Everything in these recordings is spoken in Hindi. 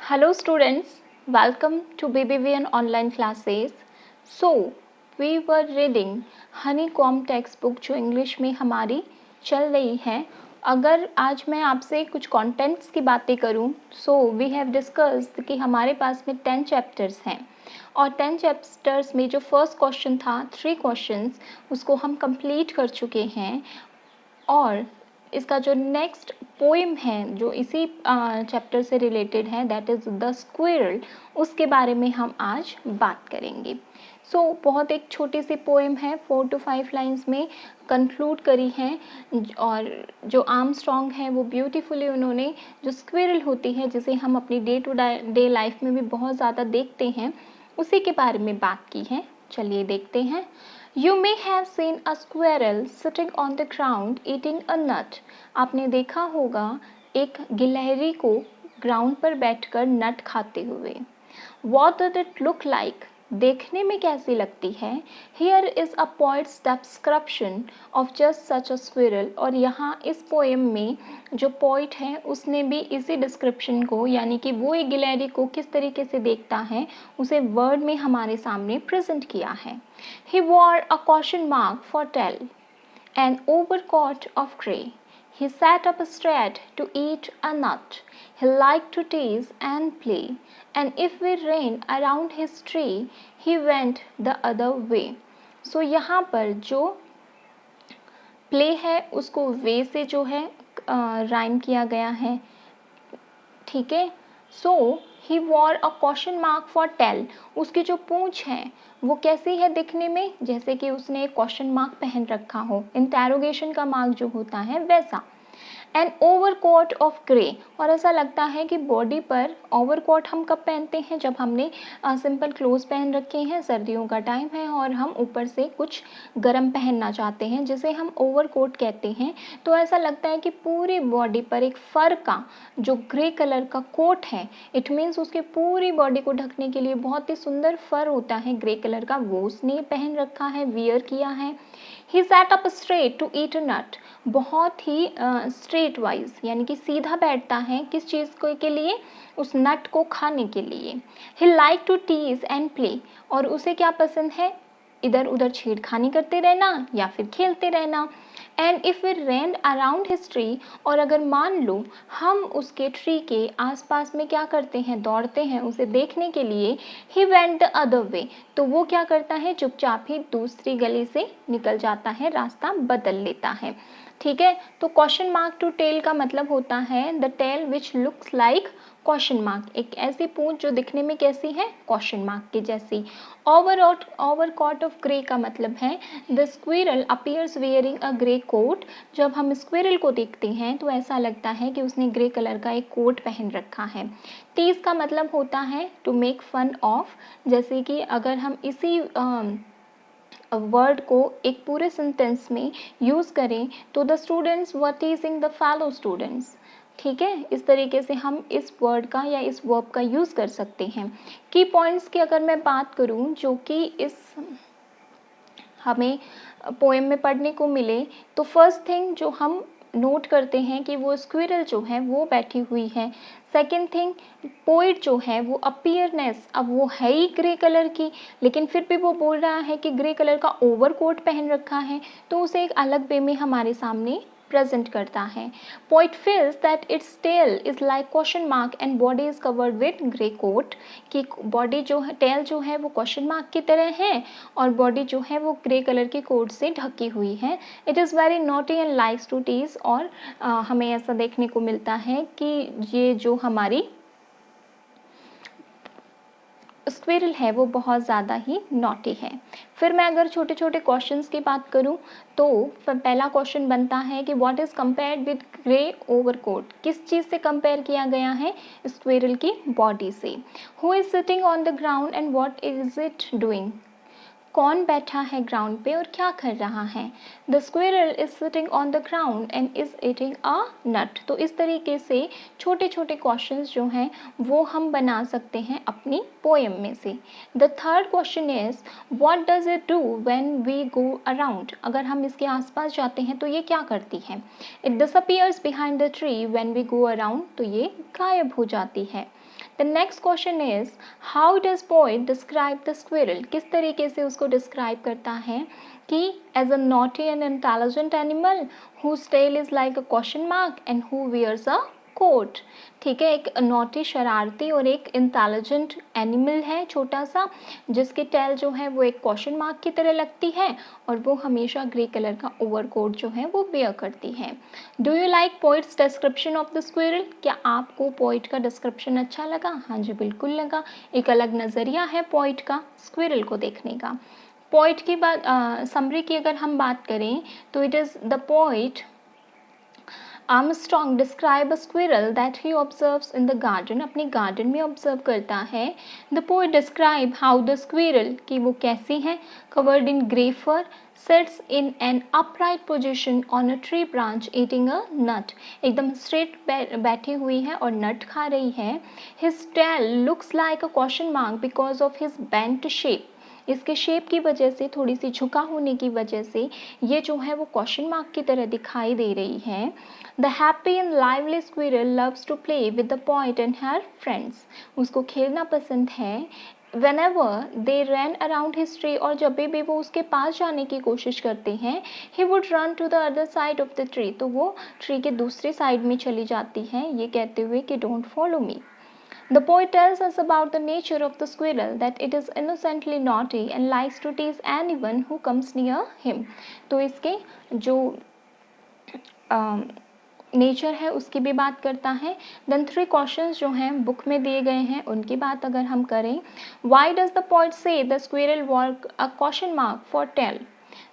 Hello students, welcome to BBVN online classes. So, we were reading Honeycomb textbook जो इंग्लिश में हमारी चल रही है. अगर आज मैं आपसे कुछ कंटेंट्स की बातें करूं, सो वी हैव डिस्कस्ड कि हमारे पास में 10 चैप्टर्स हैं और 10 चैप्टर्स में जो फर्स्ट क्वेश्चन था 3 क्वेश्चंस उसको हम कंप्लीट कर चुके हैं और इसका जो नेक्स्ट पोएम है जो इसी चैप्टर से रिलेटेड है दैट इज़ द स्क्विरल, उसके बारे में हम आज बात करेंगे. बहुत एक छोटी सी पोएम है, 4 to 5 लाइंस में कंक्लूड करी है और जो आर्मस्ट्रॉन्ग है वो ब्यूटीफुली उन्होंने जो स्क्विरल होती है जिसे हम अपनी डे टू डे लाइफ में भी बहुत ज़्यादा देखते हैं उसी के बारे में बात की है. चलिए देखते हैं. You may have seen a squirrel sitting on the ground eating a nut. आपने देखा होगा एक गिलहरी को ग्राउंड पर बैठकर नट खाते हुए. What did it look like? देखने में कैसी लगती है. Here is a poet's description of just such a squirrel. और यहाँ इस पोएम में जो पोइट है उसने भी इसी डिस्क्रिप्शन को यानी कि वो एक गिलहरी को किस तरीके से देखता है उसे वर्ड में हमारे सामने प्रेजेंट किया है. He wore a caution mark for tail, an overcoat of grey. He sat up straight to eat a nut. He liked to tease and play, and if we ran around his tree, he went the other way. So यहाँ पर जो प्ले है उसको वे से जो है राइम किया गया है. ठीक है. So he wore a question mark for tail. उसकी जो पूंछ है वो कैसी है दिखने में, जैसे कि उसने एक क्वेश्चन मार्क पहन रखा हो, इंटेरोगेशन का मार्क जो होता है वैसा. An overcoat of grey. और ऐसा लगता है कि बॉडी पर ओवरकोट हम कब पहनते हैं, जब हमने सिंपल क्लोथ्स पहन रखे हैं, सर्दियों का टाइम है और हम ऊपर से कुछ गर्म पहनना चाहते हैं जिसे हम ओवरकोट कहते हैं. तो ऐसा लगता है कि पूरी बॉडी पर एक फर का जो ग्रे कलर का कोट है, इट मीन्स उसके पूरी बॉडी को ढकने के लिए बहुत ही सुंदर फर होता है ग्रे कलर का, वो उसने पहन रखा है, वियर किया है. He sat up straight to eat a nut. बहुत ही स्ट्रेट वाइज यानी कि सीधा बैठता है किस चीज़ को के लिए, उस नट को खाने के लिए. He like to tease and play. और उसे क्या पसंद है, इधर उधर छेड़खानी करते रहना या फिर खेलते रहना. And if we ran around his tree. और अगर मान लो हम उसके ट्री के आसपास में क्या करते हैं, दौड़ते हैं उसे देखने के लिए. He went the other way. तो वो क्या करता है, चुपचाप ही दूसरी गली से निकल जाता है, रास्ता बदल लेता है. ठीक है. तो क्वेश्चन मार्क टू टेल का मतलब होता है the tail which looks like question mark. एक ऐसी पूंछ जो दिखने में कैसी है, क्वेश्चन मार्क की जैसी. ओवरकोट ऑफ ग्रे का मतलब है the squirrel appears wearing a grey coat. जब हम स्क्विरल को देखते हैं तो ऐसा लगता है कि उसने ग्रे कलर का एक कोट पहन रखा है. टीज का मतलब होता है टू मेक फन ऑफ. जैसे कि अगर हम इसी वर्ड को एक पूरे सेंटेंस में यूज़ करें तो the students were टीजिंग the fellow students. ठीक है. इस तरीके से हम इस वर्ड का या इस वर्ब का यूज़ कर सकते हैं. की पॉइंट्स की अगर मैं बात करूं जो कि इस हमें पोएम में पढ़ने को मिले, तो फर्स्ट थिंग जो हम नोट करते हैं कि वो स्क्विरल जो है वो बैठी हुई है. सेकेंड थिंग, पोइट जो है वो अपीयरनेस, अब वो है ही ग्रे कलर की लेकिन फिर भी वो बोल रहा है कि ग्रे कलर का ओवरकोट पहन रखा है, तो उसे एक अलग वे में हमारे सामने प्रेजेंट करता है. Poet feels that its tail is like question mark and body is covered with grey coat. कि बॉडी जो है, टेल जो है वो क्वेश्चन मार्क की तरह है और बॉडी जो है वो ग्रे कलर के कोट से ढकी हुई है. It is very naughty and likes to tease. और हमें ऐसा देखने को मिलता है कि ये जो हमारी स्क्विरल है वो बहुत ज़्यादा ही नॉटी है. फिर मैं अगर छोटे छोटे क्वेश्चंस की बात करूं तो पहला क्वेश्चन बनता है कि what is compared with grey overcoat. किस चीज़ से कंपेयर किया गया है, स्क्विरल की बॉडी से. Who is sitting on the ground and what is it doing. कौन बैठा है ग्राउंड पे और क्या कर रहा है. The squirrel is sitting on the ground and is eating a nut. तो इस तरीके से छोटे छोटे क्वेश्चंस जो हैं वो हम बना सकते हैं अपनी पोएम में से. The third question is what does it do when we go around. अगर हम इसके आसपास जाते हैं तो ये क्या करती है. It disappears behind the tree when we go around. तो ये गायब हो जाती है. The next question is how does poet describe the squirrel, किस तरीके से उसको डिस्क्राइब करता है कि as a naughty and intelligent animal whose tail is like a question mark and who wears a coat. ठीक है, एक नॉटी शरारती और एक इंटेलिजेंट एनिमल है छोटा सा, जिसकी टेल जो है वो एक क्वेश्चन मार्क की तरह लगती है और वो हमेशा ग्रे कलर का ओवरकोट जो है वो वेयर करती है। Do you like poets description of the squirrel, क्या आपको पोइट का डिस्क्रिप्शन अच्छा लगा? हाँ जी बिल्कुल लगा, एक अलग नज़रिया है पोइट का स्क्विरल को देखने का। पोइट की बात समरी की अगर हम बात करें तो it is the poet Armstrong describe a squirrel that he observes in the garden, अपने गार्डन में ऑब्जर्व करता है। The poet describe how the squirrel, कि वो कैसी है, covered in grey fur, sits in an upright position on a tree branch eating a nut, एकदम स्ट्रेट बैठी हुई है और नट खा रही है। His tail looks like a question mark because of his bent shape, इसके शेप की वजह से, थोड़ी सी झुका होने की वजह से ये जो है वो क्वेश्चन मार्क की तरह दिखाई दे रही है। The happy and lively squirrel loves to play with the point and her friends, उसको खेलना पसंद है। Whenever they ran around his tree, और जब भी वो उसके पास जाने की कोशिश करते हैं, he would run to the other side of the tree, तो वो ट्री के दूसरी साइड में चली जाती हैं ये कहते हुए कि don't follow me. The poet tells us about the nature of the squirrel, that it is innocently naughty and likes to tease anyone who comes near him. तो इसके जो नेचर है उसकी भी बात करता है। देन 3 क्वेश्चंस जो हैं बुक में दिए गए हैं उनकी बात अगर हम करें, why does the poet say the squirrel work a question mark for tail,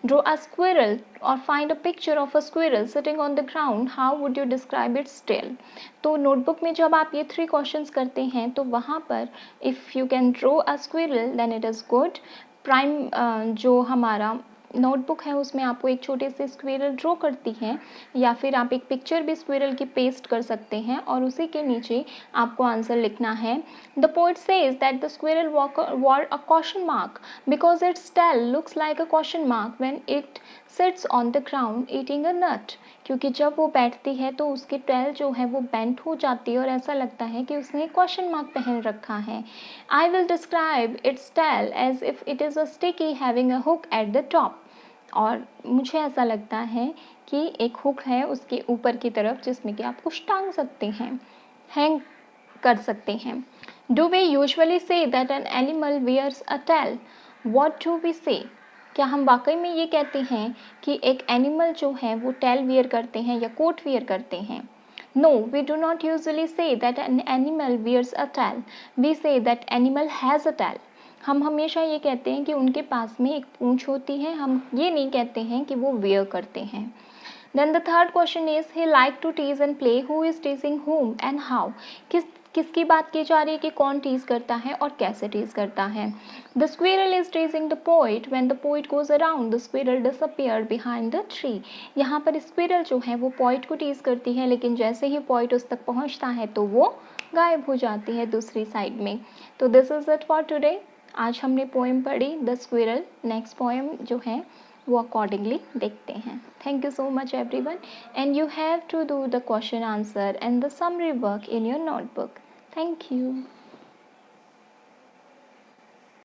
draw a squirrel or find a picture of a squirrel sitting on the ground, how would you describe its tail? तो नोटबुक में जब आप ये 3 क्वेश्चंस करते हैं तो वहाँ पर if you can draw a squirrel then it is good. प्राइम जो हमारा नोटबुक है उसमें आपको एक छोटे से स्क्विरल ड्रॉ करती हैं, या फिर आप एक पिक्चर भी स्क्विरल की पेस्ट कर सकते हैं और उसी के नीचे आपको आंसर लिखना है। The poet says that the squirrel wore a question mark because its tail looks like a question mark when it sits on the ground eating a nut, क्योंकि जब वो बैठती है तो उसकी टेल जो है वो बेंट हो जाती है और ऐसा लगता है कि उसने क्वेश्चन मार्क पहन रखा है। I will describe its tail as if it is a sticky having a hook at the top, और मुझे ऐसा लगता है कि एक हुक है उसके ऊपर की तरफ जिसमें कि आप कुछ टांग सकते हैं, हैंग कर सकते हैं। Do we usually say that an animal wears a tail, what do we say, क्या हम वाकई में ये कहते हैं कि एक एनिमल जो है वो टेल वियर करते हैं या कोट वियर करते हैं? No, we do not usually say that an animal wears a tail, we say that animal has a tail. हम हमेशा ये कहते हैं कि उनके पास में एक पूंछ होती है, हम ये नहीं कहते हैं कि वो वेयर करते हैं। Then the third question is he like to tease and play, who is teasing whom and how, किसकी बात की जा रही है कि कौन टीज करता है और कैसे टीज करता है। The squirrel is टीजिंग the poet, when the poet goes around the squirrel disappear behind the tree, यहाँ पर स्क्विरल जो है वो पोइट को टीज करती है लेकिन जैसे ही पोइट उस तक पहुँचता है तो वो गायब हो जाती है दूसरी साइड में। तो this is it for today. आज हमने पोएम पढ़ी द स्क्विरल, नेक्स्ट पोएम जो है वो अकॉर्डिंगली देखते हैं। Thank you so much everyone, and you have to do the question answer and the summary work in your notebook. Thank you.